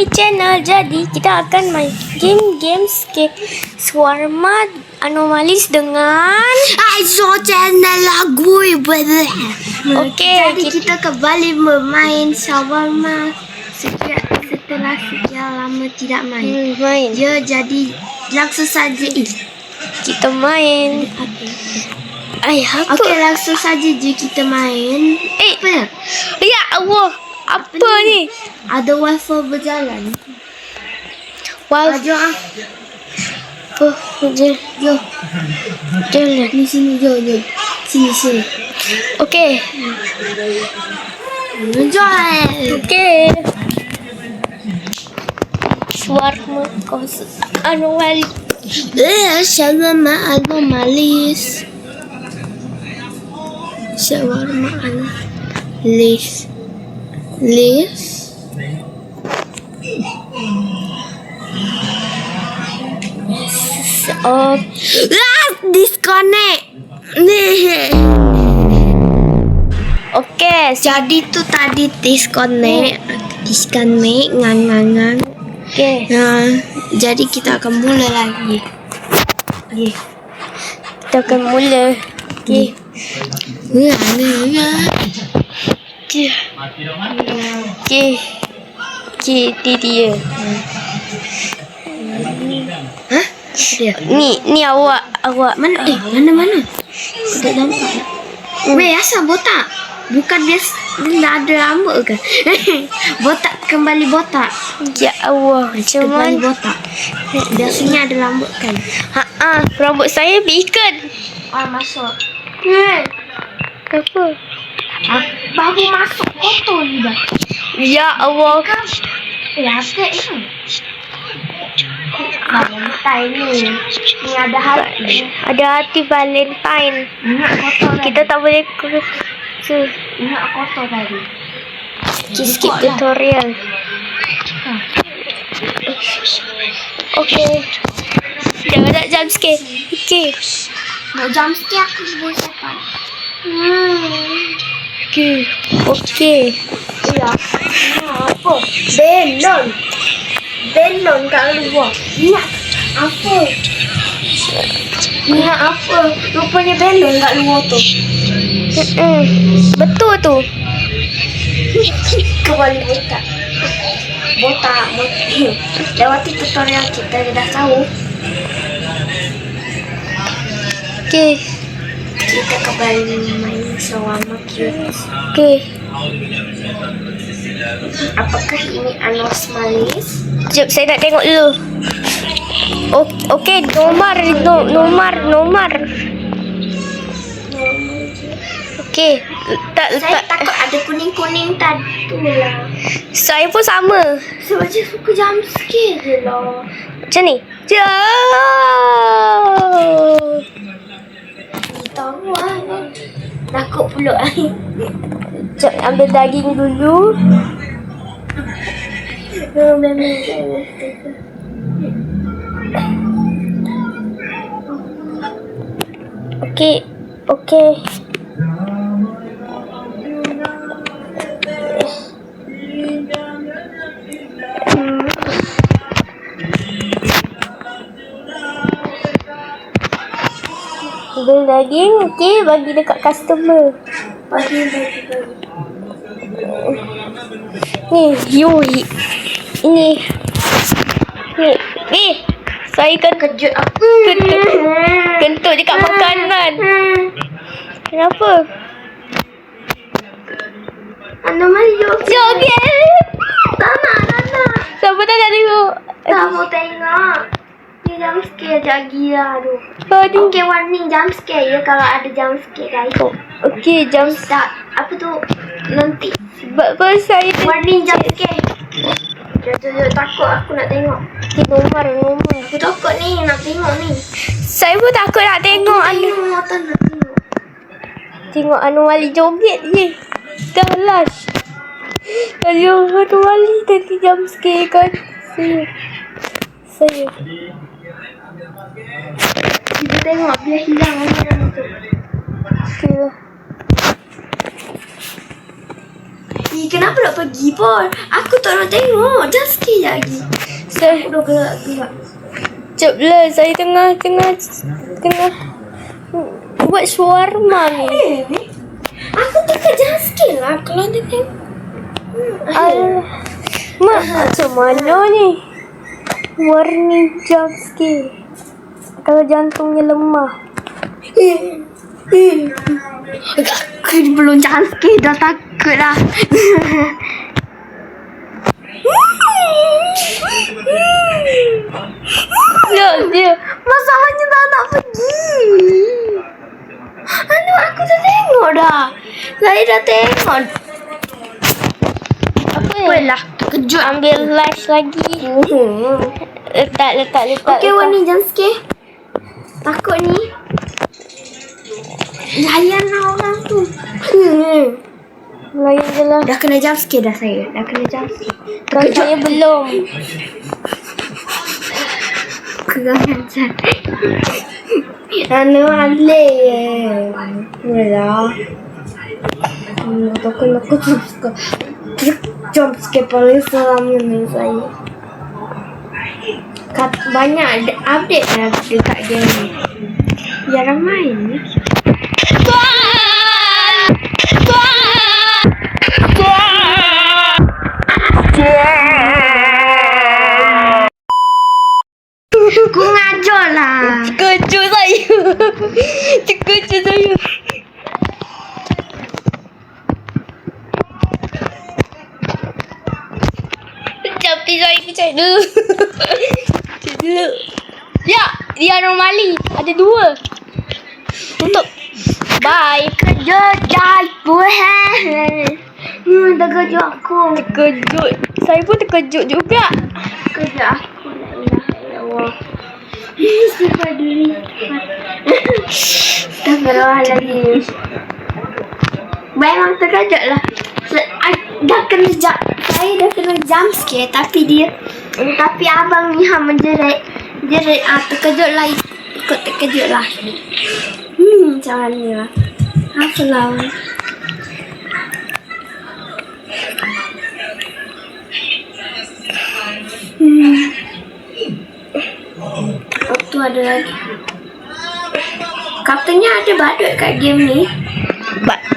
my channel. Jadi kita akan main game Swarma Anomalies dengan Aizo channel lagu. Okey, Jadi kita kembali bermain Swarma setelah sekian lama tidak main. main. Ya, jadi langsung saja. Kita main. Apa? Okey, langsung saja je kita main. Apa? Ya Allah, apa ni? Ada wifi berjalan. Wow. Jom. Jom. Jalan. Di sini, jom. Sini. Okey. Jom. Okey. Swarma Anomalies. Swarma Anomalies. Swarma Anomalies. Disconnect. Okey, Jadi tu tadi disconnect ngang. okey. Jadi kita akan mula lagi. Kita akan mula. Okey. Okey, dia. Hah? Dia. Ni awak. Mana? Mana? Tak nampak. Weh, asal botak? Bukan dia dah ada rambut ke? Botak kembali botak. Ya Allah, macam Kembali mana? botak. Biasanya ada rambut kan? Rambut saya bacon. Masuk. Apa? Baru masuk kotor ni dah. Ya Allah. Apa ini? Valentine ni. Ni ada hati. Ada hati Valentine. Ingat kotor Kita tak boleh Ingat kotor tadi. skip tutorial. Okey. Jangan nak jump scare. Okey. Nak jump scare aku boleh sepan. Okey. Ya. Apa? Belon kat luar. Ingat apa? Rupanya belon kat luar tu. Betul tu. Kembali botak. Lewati tutorial kita dah tahu. Okey. Kita kembali main Swarma Cute. Okey. Apakah ini Anomalies? Sekejap, saya nak tengok dulu. Okey, nomor. Okey. Saya takut ada kuning-kuning tadi tu lah. Saya pun sama. Sebab saya suka jump scare je lah. Macam ni. Tahu lah. Takut pulak air. Sekejap, ambil daging dulu. Okey. Ambil daging, okey, bagi dekat customer. Bagi. Ni, ini. Ni. Saya kan Kejut aku. kentut dekat makanan. Kenapa? Anomalies. Joget. Sana. Siapa tak nak tengok? Tak mau tengok. Ni jump scare lagi lah. Aduh. Okay, warning jump scare ya kalau ada jump scare guys. Okey, jam Tak, apa tu? Nanti. sebab saya Warning jump scare. Jom, takut aku nak tengok. nomor. Aku takut ni nak tengok ni. Saya pun takut nak tengok Mata nak tengok. Tengok anomali joget je. Dah last. Aduh, anomali tadi jam scare kan. Saya. Kita tengok biar hilang orang tu. Okey lah. lagi. Kenapa nak pergi pun? Aku tak nak tengok. Just sikit lagi. Saya Aku dah gerak-gerak. Sekejap lah, saya tengah buat shawarma ni. Aku tengok just sikit lah. Kalau dia tengok. Mak, macam mana ni? Warni jam sikit. Kalau jantungnya lemah. Aku belum just sikit. Dah takut lah. Dia. Masalahnya tak nak pergi. Aduh, aku dah tengok dah. Saya dah tengok. Apalah, terkejut. Ambil live lagi. Letak. Okey, Wani, jangan sikit. Takut ni. Layan lah orang tu. Layan je lah. Dah kena jump sikit dah saya. Dah kena jump sikit. Saya belum. Kurang ajar. Anu alih. Yalah. Takut aku jump sikit paling seram ni saya. Banyak update lah dekat game ni. Jarang main ni. Ku ngajar lah. Terkejut saya. Tapi saya kecil dulu. Ya, dia anomali. Ada 2. Tutup. Bye. Kejut dah boleh. Terkejut aku. Terkejut. Saya pun terkejut juga. Kejut aku. La ilaha illallah. Sifat diri. Astagfirullahaladzim. Memang terkejut lah. Dah kena saya dah kena jump scare tapi abang ni menjerit terkejut lah, ikut terkejut lah. Macam mana lah. Apalah. Tu ada lagi. Katanya ada badut kat game ni.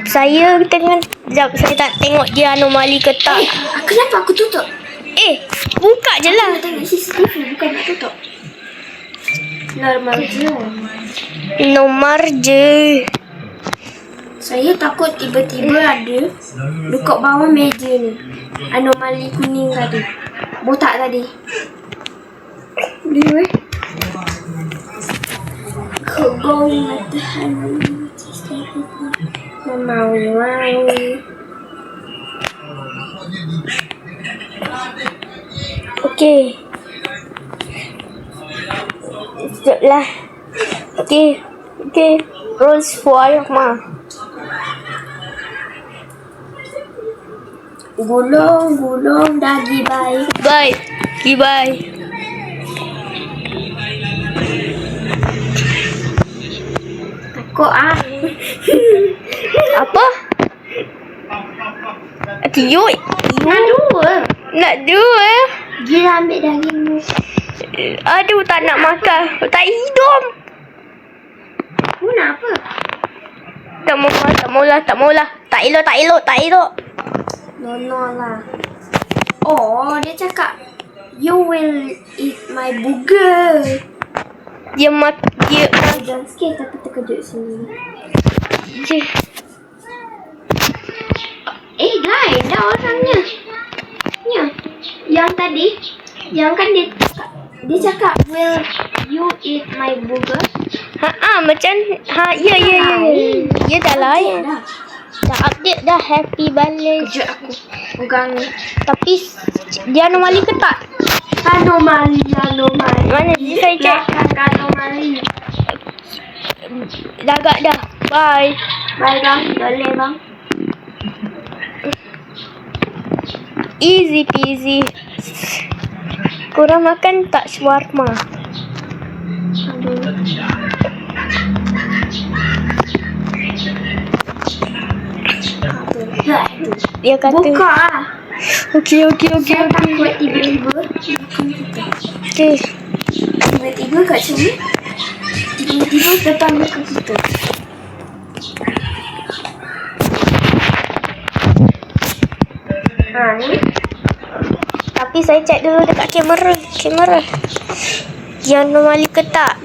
Saya tengah saya tak tengok dia anomali ke tak. Kenapa aku tutup? Buka je lah. Tengok CCTV bukan nak tutup. Normal je. Nomor je. Saya takut tiba-tiba ada dekat bawah meja ni. Anomali kuning tadi. Botak tadi. Dia kau matahari. Mau. Okey. Sekejap lah. Okey. Rules for Ma. Gulung dagi baik. Bye. Kok Apa? Tiup. Nak dua. Gila ambil dagingmu. Aduh, tak nak makan. Tak hidung. Mu nak apa? Tak maulah. Tak elok. No lah. Oh, dia cakap you will eat my burger. Dia Jangan sikit tapi terkejut sini. Lain dah orangnya. Ya. Yang tadi, yang kan dia cakap will you eat my burger? Macam ya. Ya dah lain. Dah update dah, happy balik. Kejut aku. Pegang ni. Tapi dia anomali ke tak? Anomali. Mana dia saya cek? Anomali. Dah agak dah. Bye bang, boleh bang. Easy peasy. Korang makan tak shawarma? Aduh. Dia kata. Buka lah. Okey. Saya takut tiba-tiba. Okey. Tiba-tiba kat sini. Tiba-tiba depan muka kita. Ni. Tapi saya check dulu dekat kamera. Dia anomali ke tak?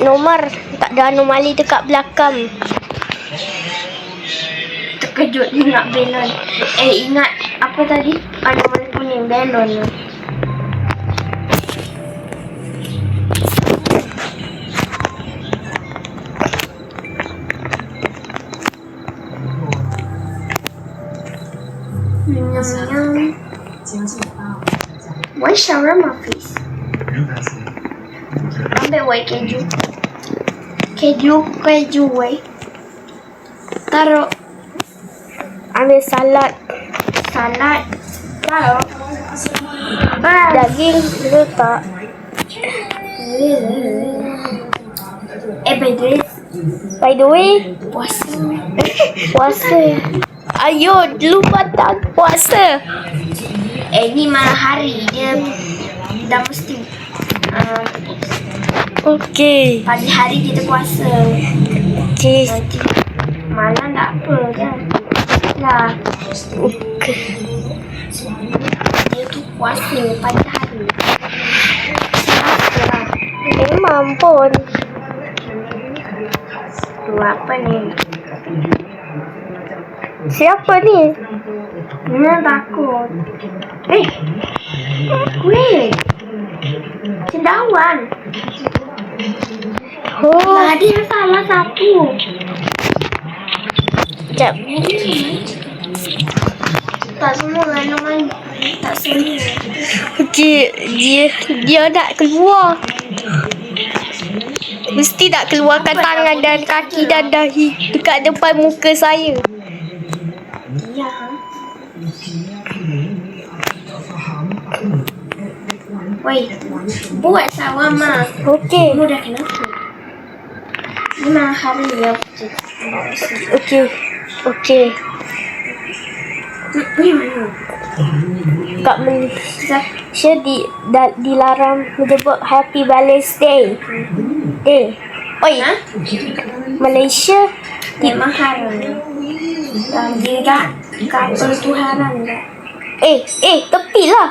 Nomor. Tak ada anomali dekat belakang. Terkejut ingat balon. Ingat apa tadi? Anomali kuning balon. Why shawarma please? Ambil wai keju. Keju wai. Taruh Ambil salad. Taruh. Daging letak. By the way, puasa. Ayo, lupa tak puasa. Ni malam hari dia dah mesti. Okey. Pagi hari kita puasa. Okey. Nanti malam tak apa kan. Lah. Dia tu puasa pagi hari. Siapa lah. Memang pun. Tu apa ni? Siapa ni? Takut. Kuih. Cendawan. Oh, Tadi salah satu. sekejap. Tak semua anomali. Tak semua. Okey, dia nak keluar. Mesti nak keluarkan tangan dan kaki dan dahi dekat depan muka saya. Ya. Woi, buat shawarma. Okey. Mudah kenapa? Ni malam hari ya. Okey. Kat Malaysia dilarang menyebut Happy Valentine's Day. Oi, Malaysia Memang haram. Dia tak pertuhanan tak. tepilah.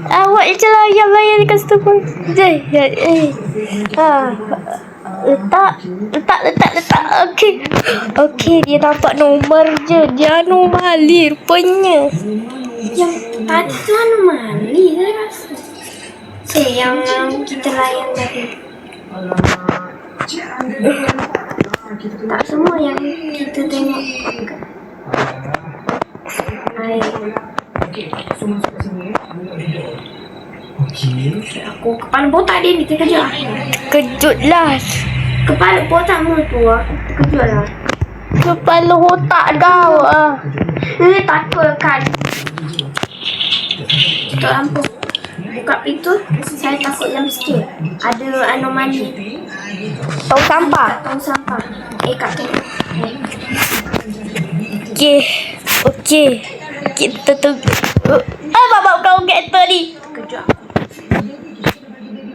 Awak je lah yang layan customer. Letak. Okey, dia nampak nombor je. Dia anomali rupanya. Yang tadi tu anomali saya rasa. Yang kita layan tadi. Tak semua yang kita tengok. Aku kepala botak dia ni terkejut lah. Kejutlah. Kepala botakmu tu terkejut lah. Kepala otak kau. Dia takut kan. Tutup lampu. Buka pintu. Saya takut jam sikit. Ada anomali. Tong sampah. Tong sampah. Kat tu. Okey. Kita tunggu. Bapak kau kereta ni. Terkejut.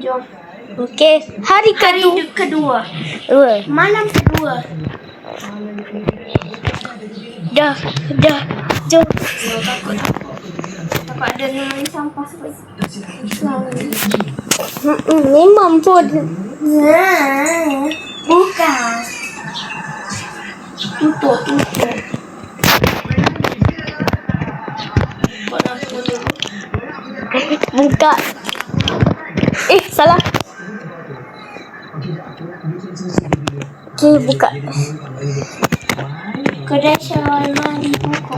Jom. Okey. Hari kedua. Malam kedua. Dah. Jom. Takut ada anomali sampah seperti memang pun. Bukan. Tutup. Buka. Salah. Okey, buka. Kedai shawarma dibuka.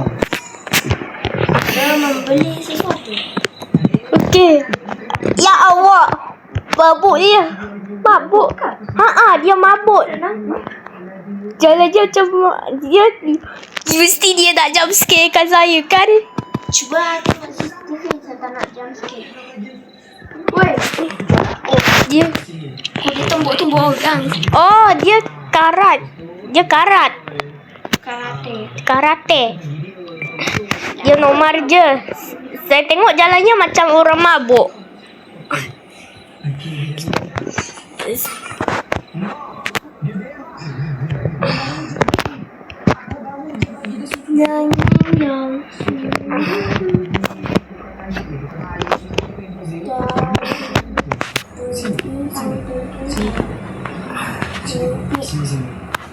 Dia membeli sesuatu. Okey. Ya Allah. Mabuk dia. Mabuk. Dia mabuk. Jalan dia macam dia mesti dia nak jump scarekan saya kan? Cuba tengok CCTV, saya tak nak jump scare. Woi. Dia tumbuk orang. dia karat. Dia karat. Karate. Dia nomor je. Saya tengok jalannya macam orang mabuk.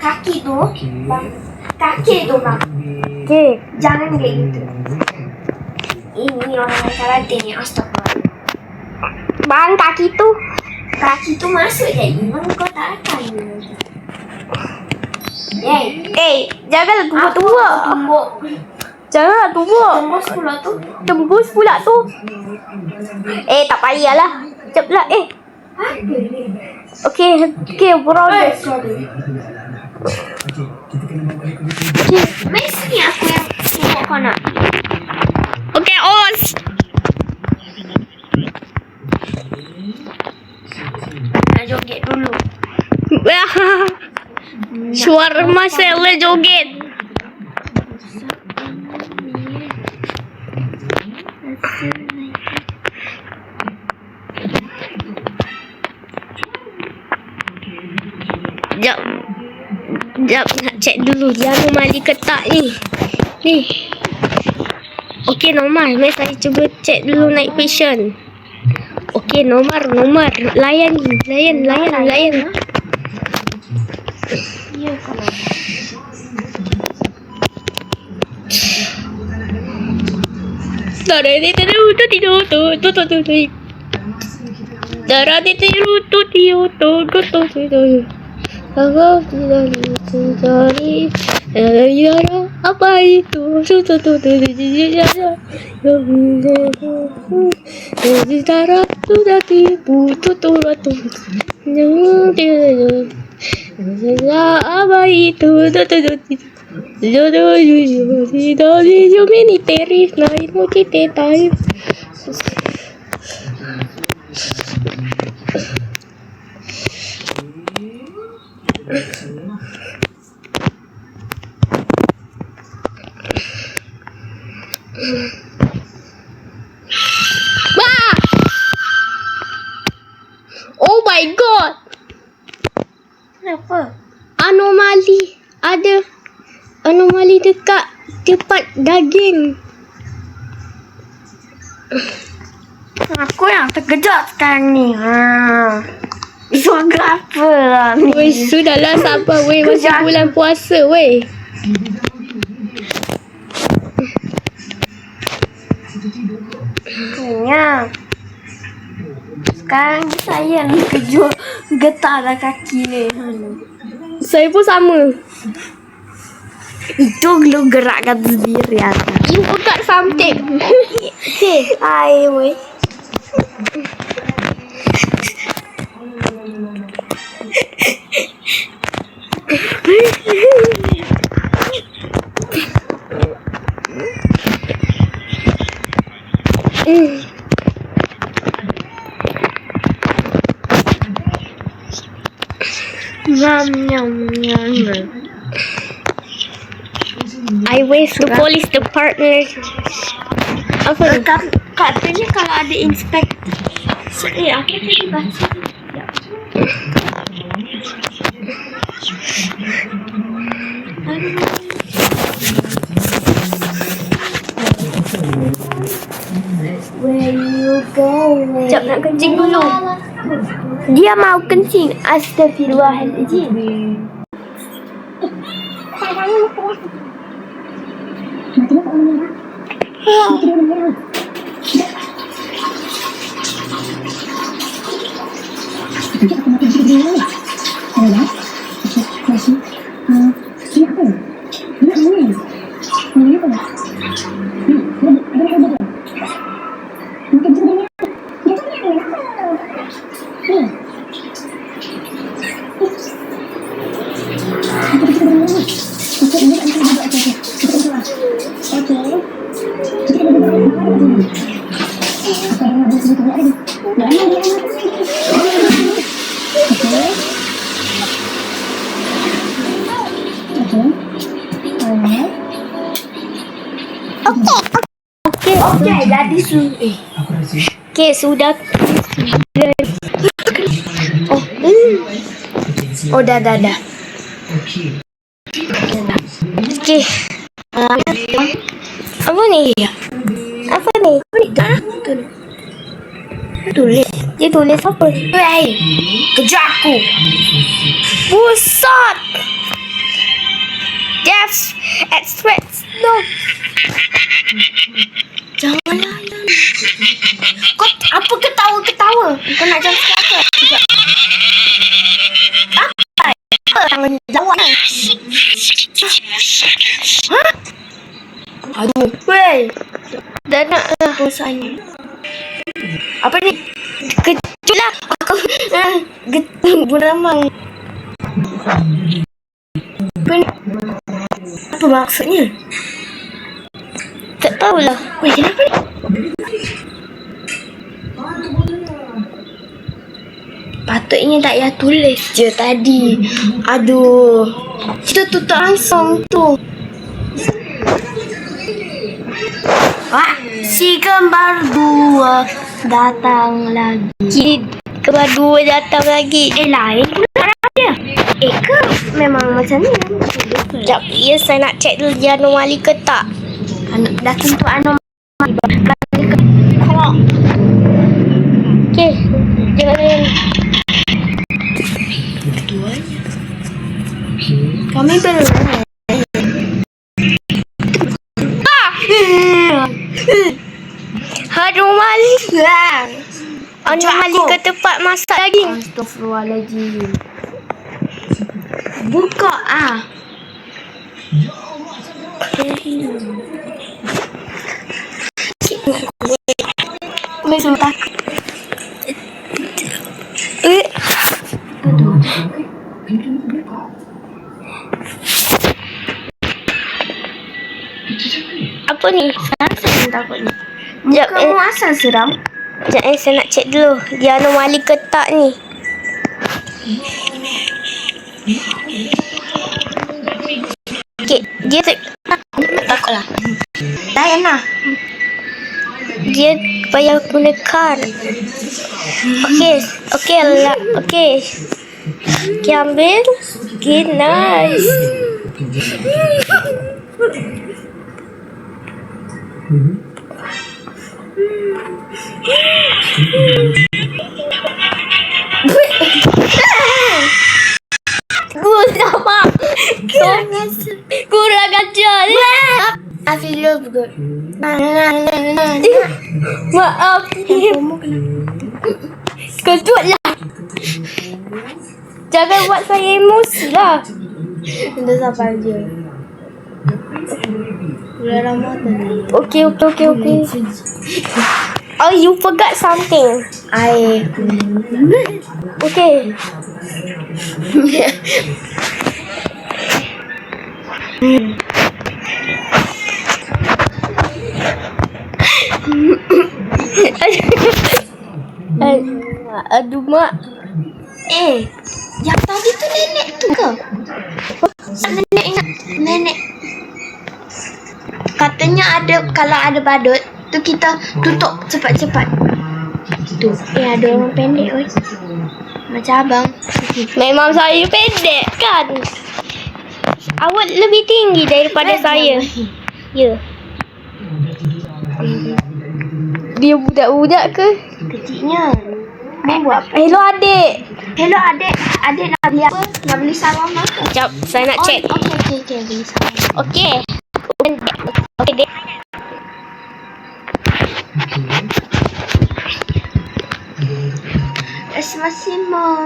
Kaki tu, bang. Okey. Jangan kayak gitu. Ini orang karate ni, astagfirullah. Bang, kaki tu. Kaki tu masuk je. Memang kau tak akan. Janganlah tumbuk-tumbuk. Tumbuk. Janganlah tumbuk. Tembus pula tu. Tembus pula tu. Tak payahlah. Ceplah. Okey, bro. Sorry. Mari sini aku yang tengok kau nak. Okey, Os. Nak joget dulu. Shawarma seller joget. Jap, nak check dulu dia anomali ke tak ni. Okey, normal. Mari saya cuba check dulu night vision. Okey, nomor. Layan. Ya kalau. Apa itu? Sudah tipu apa itu? So many terrorists now in Mujite time. Wah! Oh my god! Kenapa? Anomali. Ada anomali dekat tempat daging. Aku yang terkejut sekarang ni. Videographer lah ni. Weh, sudahlah sabar weh. Masih bulan puasa weh. Kenyang. Sekarang saya ni kejut. Getar dah kaki ni. Saya pun sama. Itu lu gerakkan sendiri atas. You forgot something. Hai weh. I wish the police department. Apa? Katanya kalau ada inspektor. Apa tadi baca? Where you going? Sekejap nak kencing dulu. Dia mau kencing. Astagfirullahaladzim. Okey. Okey, jadi Okey, sudah. Oh, oh dah. Okey. Apa ni? Apa ni? Tulis. Dia tulis apa? Hei, kejar aku. Pusat. Death express. No. Jangan layan. Kau apa ketawa? Kau nak jam apa? Apa? Jangan jawab. Hah? Aduh, weh. Dah nak lah. Bosan. Apa ni? Kejut lah. Aku beramang. Apa maksudnya? Tak tahulah. Weh, kenapa ni? Patutnya tak payah tulis je tadi. Aduh. Kita tutup langsung tu. Wah, si kembar dua datang lagi. Kembar dua datang lagi. Lain orang dia. Ke memang macam ni. Sekejap. Ya, saya nak check dulu dia anomali ke tak. Dah tentu anomali. Okey. Jangan. Kami belum. Anomali. Anomali ke tempat masak daging. Astaghfirullahaladzim. Buka Mesti tak. Apa ni? Saya takut ni. Sekejap. Kamu asal seram? Sekejap, saya nak check dulu. Dia anomali ke tak ni. Okey, dia Takutlah. Layan lah. dia payah guna kar. Okey lah. Okey, ambil. Okey, nice. Sama. Kurang ajar ni. I feel love good. Maaf. Kejut lah. Jangan buat saya emosi lah. Dah sabar je. Ular mata ni. Okay. Oh, you forgot something. Okay. Aduh, Mak. Yang tadi tu nenek tu ke? Nenek ingat? Nenek katanya ada, kalau ada badut tu kita tutup cepat-cepat. Tu. Ada orang pendek oi. Macam abang. Memang saya pendek kan? Awak lebih tinggi daripada saya. Ya. Dia budak-budak ke? Kecilnya. Mau buat apa? Hello adik. Hello adik. Adik nak beli apa? Nak beli sarung apa? Sekejap, saya nak check. Okey, beli sarung. Okey. Okey, dek. Masih mau.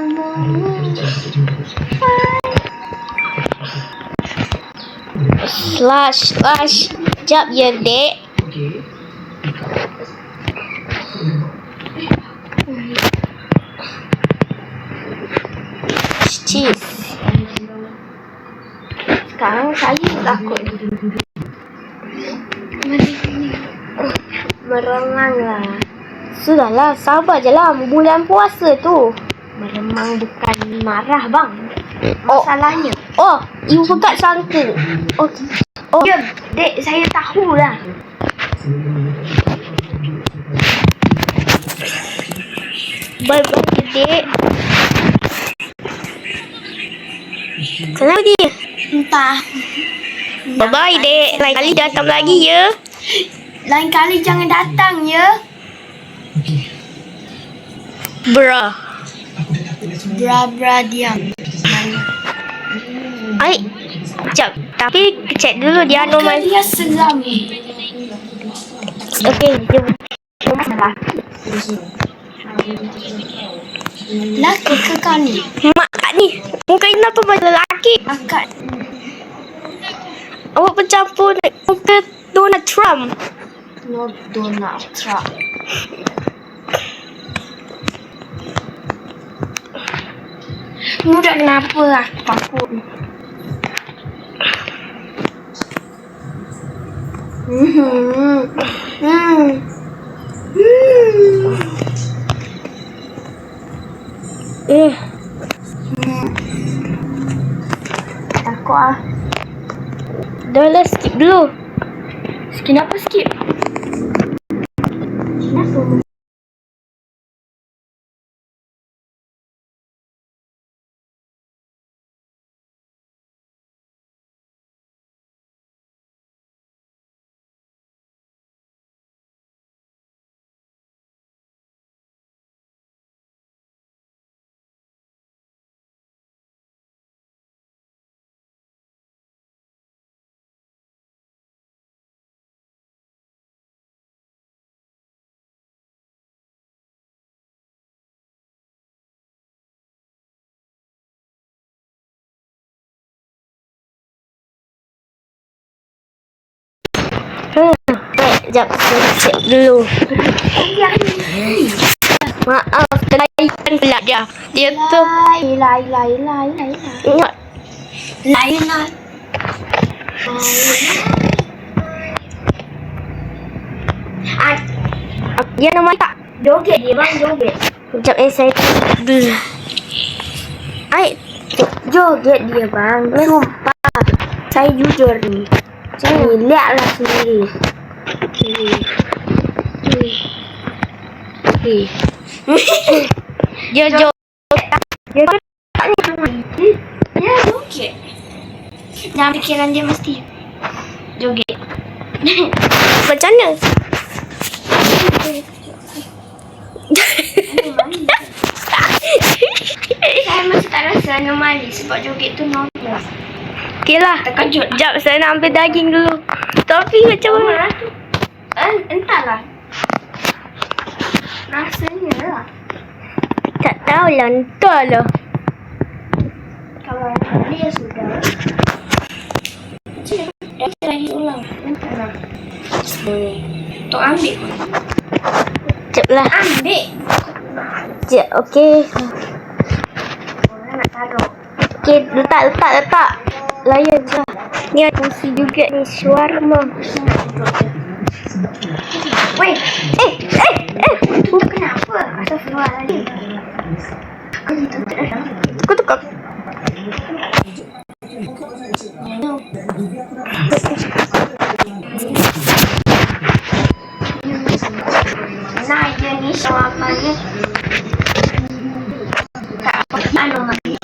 Slash. Sekejap ya, dek. Cheese. Sekarang saya takut. Meremang lah. Sudahlah, sabar je lah. Bulan puasa tu. Meremang bukan marah bang. Masalahnya. Oh, you forgot something. Okay. Oh, Ya, dek, saya tahu lah. Bye-bye, dek. Kenapa dia? Entah. Bye-bye, dek. Lain kali datang lagi, ya. Lain kali jangan datang ya. Bra. Bra diam. Ay, sekejap. Tapi check dulu dia normal. Dia seram. Okey, dia Laki ke kau ni? mak ni. Muka ini kenapa macam lelaki? Akak. Awak bercampur muka Donald Trump. No, Donald Trump. Mudah kenapa aku takut? Takut ah. Dah lah, skip dulu. Kenapa skip? Kenapa? Sekejap, saya check dulu. Maaf, terlaikan pula dia. Dia tu Lai. ingat. Lai. Dia nama tak? Joget dia bang, joget. Sekejap, saya check dulu. Ay, Joget dia bang. Sumpah. Saya jujur ni. Ni, lihatlah sendiri. dia dia Ya, joget. Dalam fikiran dia mesti joget. macam mana? Saya masih tak rasa anomali sebab joget tu normal. Okey lah. Terkejut. Sekejap, saya nak ambil daging dulu. Tapi macam mana? Entahlah. Rasanya lah. Tak tahulah, entahlah. Kalau dia sudah. Kita lagi ulang. Entahlah. Untuk ambil. Sekejap lah. Ambil. Sekejap, okey. Orang nak taruh. Okey, letak. Layan je. Ni ada fungsi juga ni, shawarma. Weh. Itu kenapa? Astagfirullahaladzim. Aku ditutup dah. Aku tukar. Nah, dia ni shawarmanya. Tak apa, anomali.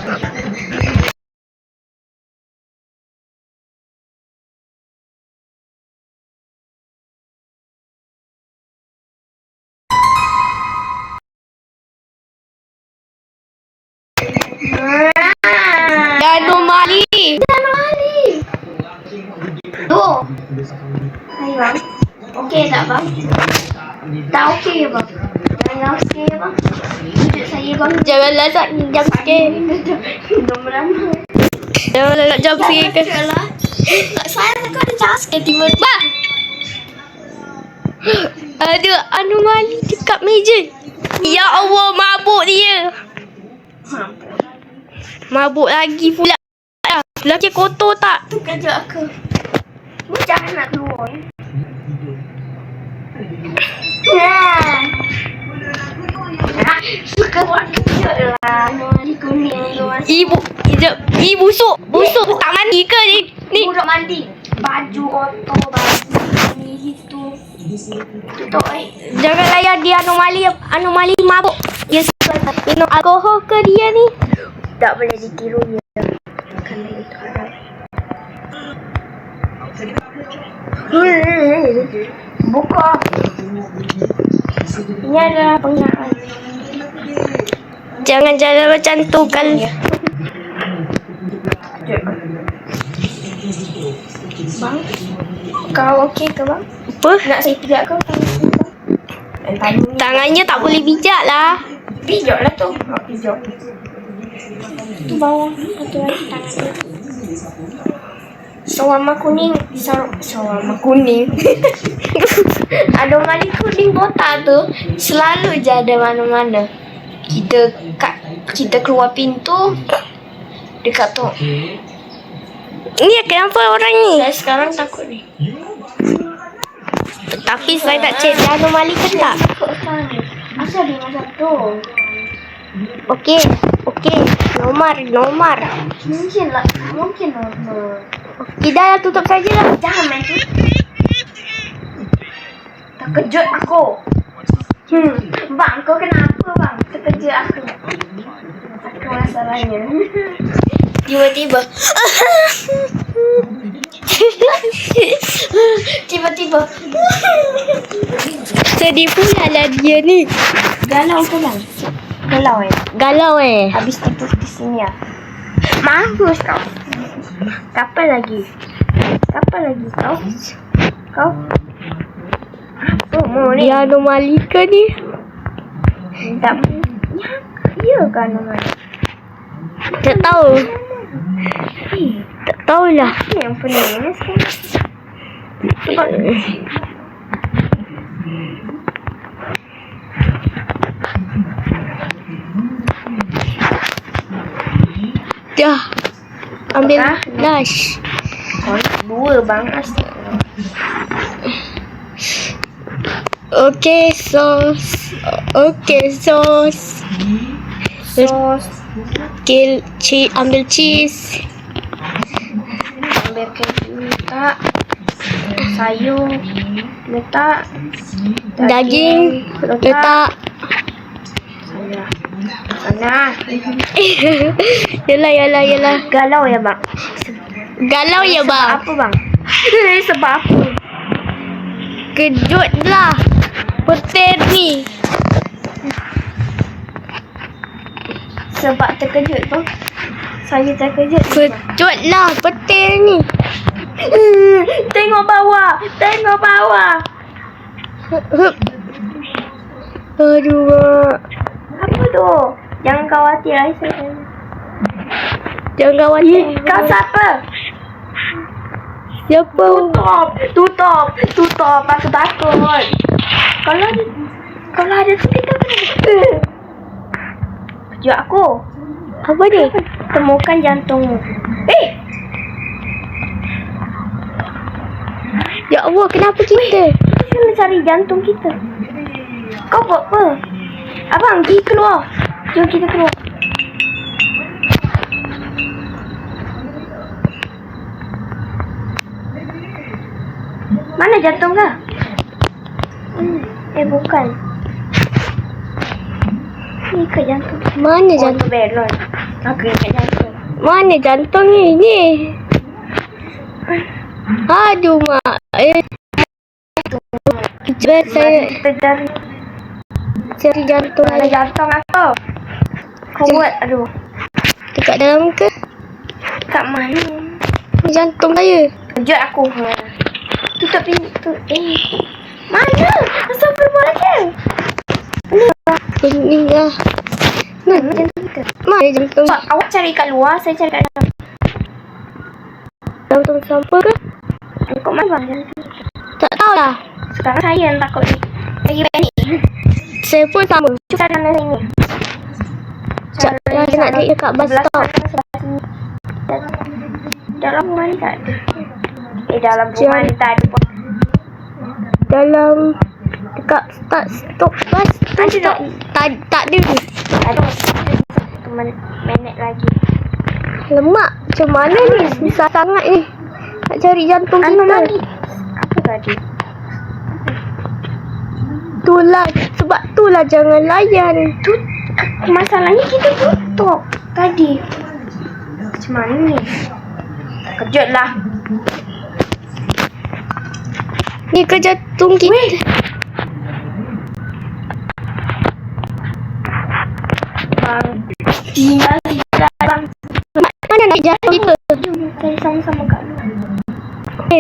Anomali. Tuh. Hai bang. Okey tak bang? Tak okey bang. Jangan okey bang. Tunjuk saya bang. Janganlah tak jam sikit. Lama-lama. Janganlah nak jam sikit ke. Lah. Saya takut ada jam sikit tiba-tiba. Ada anomali dekat meja. Ya Allah, mabuk dia. Mabuk lagi pula. Lagi kotor tak? Tu kerja aku. Mu jangan nak keluar. Suka buat kerja lah. Anomali kuning tu. Ibu busuk tak mandi ke ni? Ni Mu duk mandi. baju auto, baju ini itu. Tutup Jangan layan dia anomali mabuk. Dia suka minum alkohol ke dia ni? tak boleh ditiru dia. Kerana itu haram. Buka. Ini adalah penghinaan. Jangan jalan macam tu kan. Bang, kau okey ke bang? Apa? Nak saya pijak kau? Tangannya tak boleh bijak lah. Pijak lah tu. Pijak. Tu bawah. Satu lagi tangan dia. Shawarma kuning. Shawarma kuning. Anomali kuning botak tu selalu je ada mana-mana. Kita keluar pintu dekat tu. Ni kenapa orang ni? Saya sekarang takut ni. Tapi saya nak cek dia anomali ke tak? Takut sekarang ni. Asal dia macam tu? Okey. Nomor. Mungkin normal. Okey, dah tutup sajalah. Jangan main tu. Terkejut aku. Bang, kau kenapa bang? Terkejut aku. Aku masalahnya. Tiba-tiba. Tiba-tiba. Sedih pula lah dia ni. Galau ke bang? Galau Habis tipu di sini ya. Mampus kau. Kapan lagi kau? Apa mau ni? Dia anomali ke ni? Tak. Ya kan nomor. Tak tahu. Tak tahulah. Yang pening ni sekarang. Sebab Dah. Ambil Apakah? dash. dua bang. Astagfirullah. Okay, sos. Sos. Ambil cheese. Ambil keju letak. Sayur letak. Daging letak. Sana. Yalah. Galau ya bang. Galau ya Sebab bang. apa bang? Sebab apa? Kejut lah. Petir ni. Sebab terkejut tu. Saya terkejut. Kejut lah petir ni. Tengok bawah. Aduh mak. Apa tu? Jangan khawatir Aisyah. Jangan khawatir. Kau siapa? Siapa? Tutup. Aku takut. Kalau ada speaker kenapa? Kejut aku. Apa ni? Temukan jantungmu. Ya Allah, kenapa kita? Kita nak cari jantung kita. Kau buat apa? Abang, pergi keluar. Jom kita keluar. Mana jantung kau? Bukan. Ni ke jantung. Mana jantung? Belon. Aku ingat jantung. Mana jantung ni? Aduh mak. Saya Kita cari jantung. mana jantung aku? Kau buat, aduh. Dekat dalam ke? Kat mana? Jantung saya. Kejut aku. Tutup pintu. Mana? Astagfirullahaladzim. Ini lah. Mana jantung kita? Mana jantung? So, awak cari kat luar, saya cari kat dalam. Jantung siapa ke? Kau mana bang jantung? Tak tahu lah. Sekarang saya yang takut ni. Lagi panik. Saya pun sama. Cuba sana sini. Sekejap lah, saya nak duduk dekat bus stop. Dalam rumah ni tak ada. Dalam rumah ni tak ada pun. Dalam dekat stop bus. Ada tak? Tak ada. Ada 1 minit lagi. Lemak. Macam mana ni? Susah sangat ni. Nak cari jantung kita. Anomali. Apa tadi? Itulah. Sebab itulah jangan layan. Tu masalahnya kita tutup tadi. Macam mana ni? Kejut lah. Ni ke jantung kita. Weh. Bang. Tinggal bang. Mana nak jantung kita? Kita sama-sama kat luar.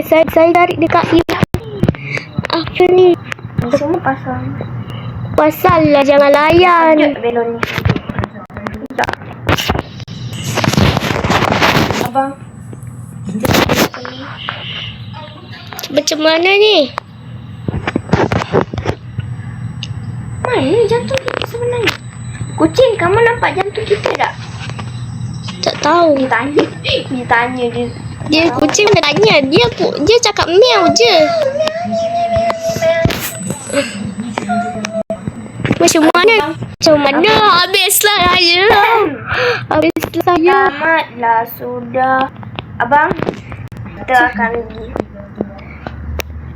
Saya tarik dekat sini. Apa ni? Ini semua pasal. Pasal lah jangan layan. Kejut belon ni. Sekejap. Abang. Macam mana ni? Mana jantung kita sebenarnya? Kucing, kamu nampak jantung kita tak? Tak tahu. Dia tanya dia. Dia kucing dah tanya. Dia cakap meow je. Macam mana? Macam mana? Habislah saya. Habislah saya. Tamatlah sudah. Abang, kita akan pergi.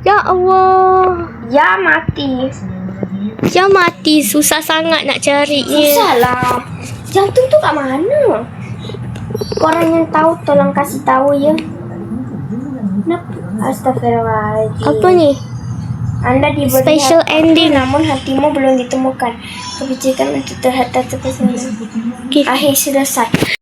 Ya Allah. Ya mati. Ya mati. Susah sangat nak carinya. Susahlah. Jantung tu kat mana? Korang yang tahu tolong kasih tahu ya. Kenapa? Astaghfirullahaladzim. Apa ni? Anda diberi Special hati, ending. namun hatimu belum ditemukan. Kebijakan untuk terhadap terpesona. Okay. Akhir selesai.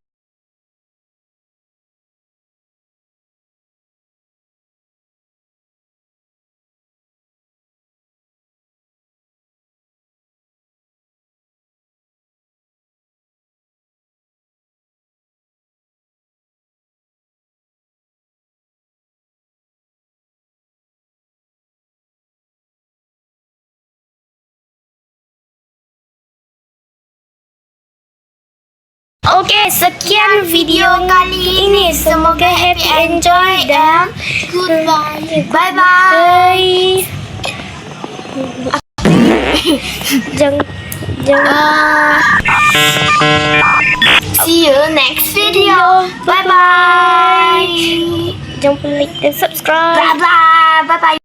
Okey, sekian video kali ini. Semoga happy enjoy dan Goodbye. bye bye. Jangan See you next video. Bye bye. jangan lupa like dan subscribe. Bye bye. Bye bye.